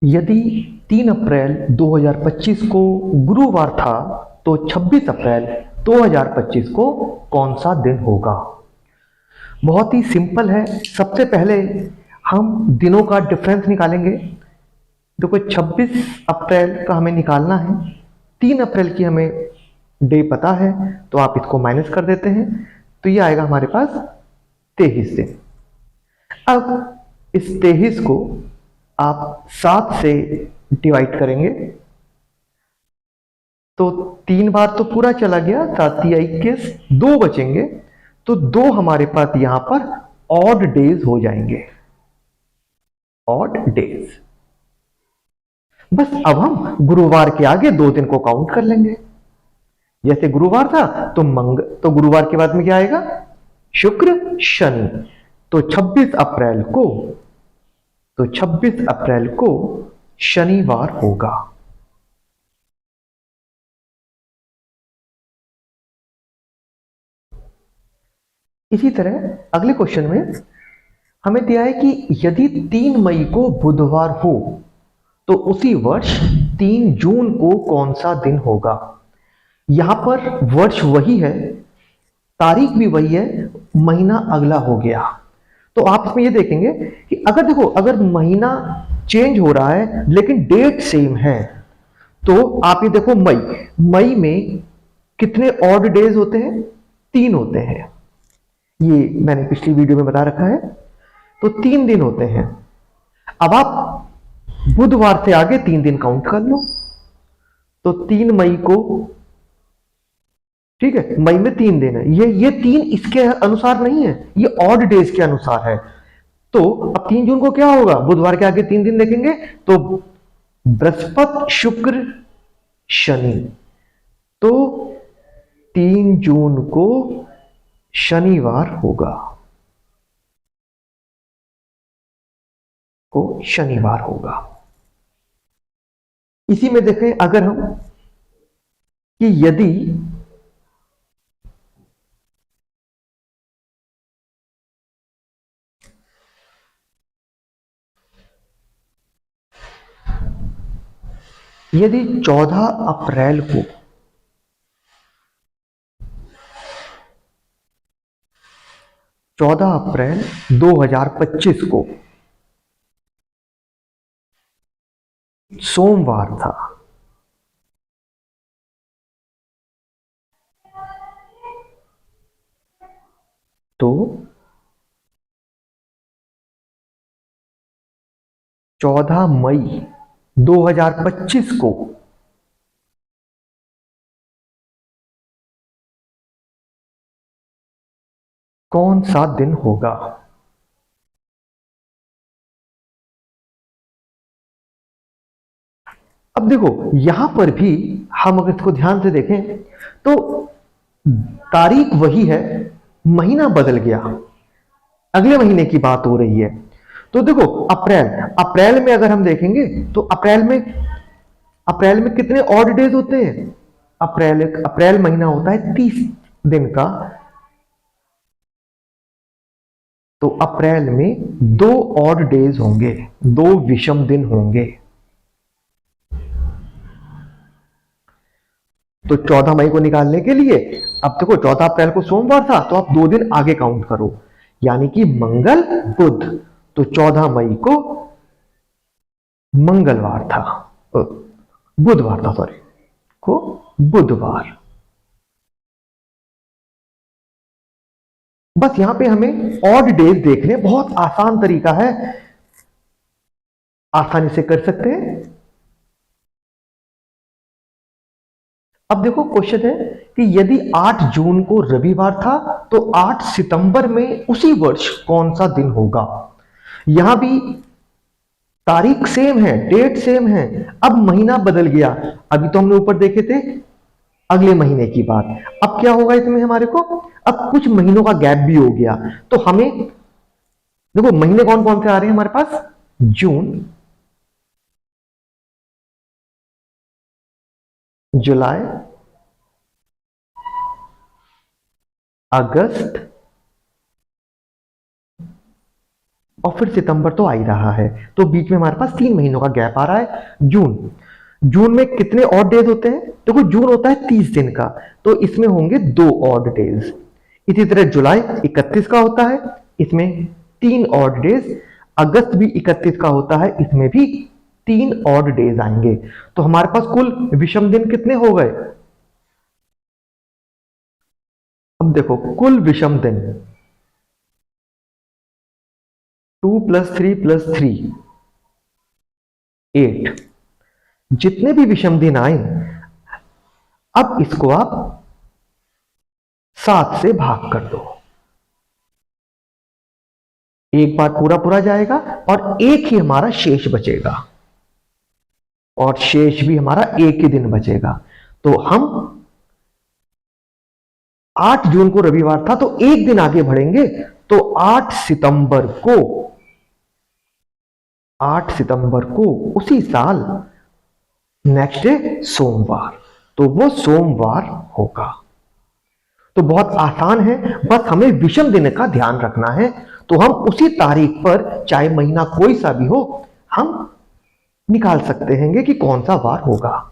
यदि 3 अप्रैल 2025 को गुरुवार था तो 26 अप्रैल 2025 को कौन सा दिन होगा? बहुत ही सिंपल है। सबसे पहले हम दिनों का डिफरेंस निकालेंगे। देखो 26 अप्रैल का हमें निकालना है, 3 अप्रैल की हमें डे पता है, तो आप इसको माइनस कर देते हैं, तो ये आएगा हमारे पास 23 दिन। अब इस 23 को आप 7 से डिवाइड करेंगे तो 3 बार तो पूरा चला गया, 7 या 21, 2 बचेंगे, तो 2 हमारे पास यहां पर ऑड डेज हो जाएंगे, ऑड डेज। बस अब हम गुरुवार के आगे 2 दिन को काउंट कर लेंगे। जैसे गुरुवार था तो गुरुवार के बाद में क्या आएगा? शुक्र शनि। तो 26 अप्रैल को शनिवार होगा। इसी तरह अगले क्वेश्चन में हमें दिया है कि यदि 3 मई को बुधवार हो तो उसी वर्ष 3 जून को कौन सा दिन होगा? यहां पर वर्ष वही है, तारीख भी वही है, महीना अगला हो गया। तो आप इसमें ये देखेंगे कि अगर महीना चेंज हो रहा है लेकिन डेट सेम है, तो आप ये देखो मई में कितने ऑड डेज होते हैं? 3 होते हैं। ये मैंने पिछली वीडियो में बता रखा है। तो 3 दिन होते हैं। अब आप बुधवार से आगे 3 दिन काउंट कर लो, तो 3 मई को, ठीक है, मई में 3 दिन है। ये 3 इसके अनुसार नहीं है, ये ऑड डेज के अनुसार है। तो अब 3 जून को क्या होगा? बुधवार के आगे 3 दिन देखेंगे तो बृहस्पति शुक्र शनि। तो 3 जून को शनिवार होगा, शनिवार होगा। इसी में देखें अगर हम कि यदि 14 अप्रैल को 2025 को सोमवार था, तो 14 मई 2025 को कौन सा दिन होगा? अब देखो यहां पर भी हम अगर इसको ध्यान से देखें तो तारीख वही है, महीना बदल गया, अगले महीने की बात हो रही है। तो देखो अप्रैल में अगर हम देखेंगे तो अप्रैल में कितने ऑड डेज होते हैं? अप्रैल महीना होता है 30 दिन का, तो अप्रैल में 2 ऑड डेज होंगे, 2 विषम दिन होंगे। तो 14 मई को निकालने के लिए अब देखो 14 अप्रैल को सोमवार था, तो आप 2 दिन आगे काउंट करो, यानी कि मंगल बुध। तो 14 मई को मंगलवार था, बुधवार था, सॉरी, को बुधवार। बस यहां पे हमें ऑड डेज देखने, बहुत आसान तरीका है, आसानी से कर सकते हैं। अब देखो क्वेश्चन है कि यदि 8 जून को रविवार था तो 8 सितंबर में उसी वर्ष कौन सा दिन होगा? यहां भी तारीख सेम है, डेट सेम है, अब महीना बदल गया। अभी तो हमने ऊपर देखे थे अगले महीने की बात, अब क्या होगा इसमें हमारे को? अब कुछ महीनों का गैप भी हो गया, तो हमें देखो महीने कौन कौन से आ रहे हैं हमारे पास? जून, जुलाई, अगस्त, और फिर सितंबर तो आ ही रहा है, तो बीच में हमारे पास 3 महीनों का गैप आ रहा है। जून में कितने ऑड डेज होते हैं? देखो जून होता है 30 दिन का, तो इसमें होंगे 2 ऑड डेज। इसी तरह जुलाई 31 का होता है, इसमें 3 ऑड डेज। अगस्त भी 31 का होता है, इसमें भी 3 ऑड डेज आएंगे। तो हमारे पास कुल विषम दिन कितने हो गए? अब देखो कुल विषम दिन 2 + 3 + 3 8। जितने भी विषम दिन आए, अब इसको आप 7 से भाग कर दो। एक बार पूरा पूरा जाएगा और एक ही हमारा शेष बचेगा, और शेष भी हमारा एक ही दिन बचेगा। तो हम 8 जून को रविवार था, तो एक दिन आगे बढ़ेंगे, तो 8 सितंबर को उसी साल नेक्स्ट डे सोमवार, तो वो सोमवार होगा। तो बहुत आसान है, बस हमें विषम दिन का ध्यान रखना है। तो हम उसी तारीख पर, चाहे महीना कोई सा भी हो, हम निकाल सकते हैं कि कौन सा वार होगा।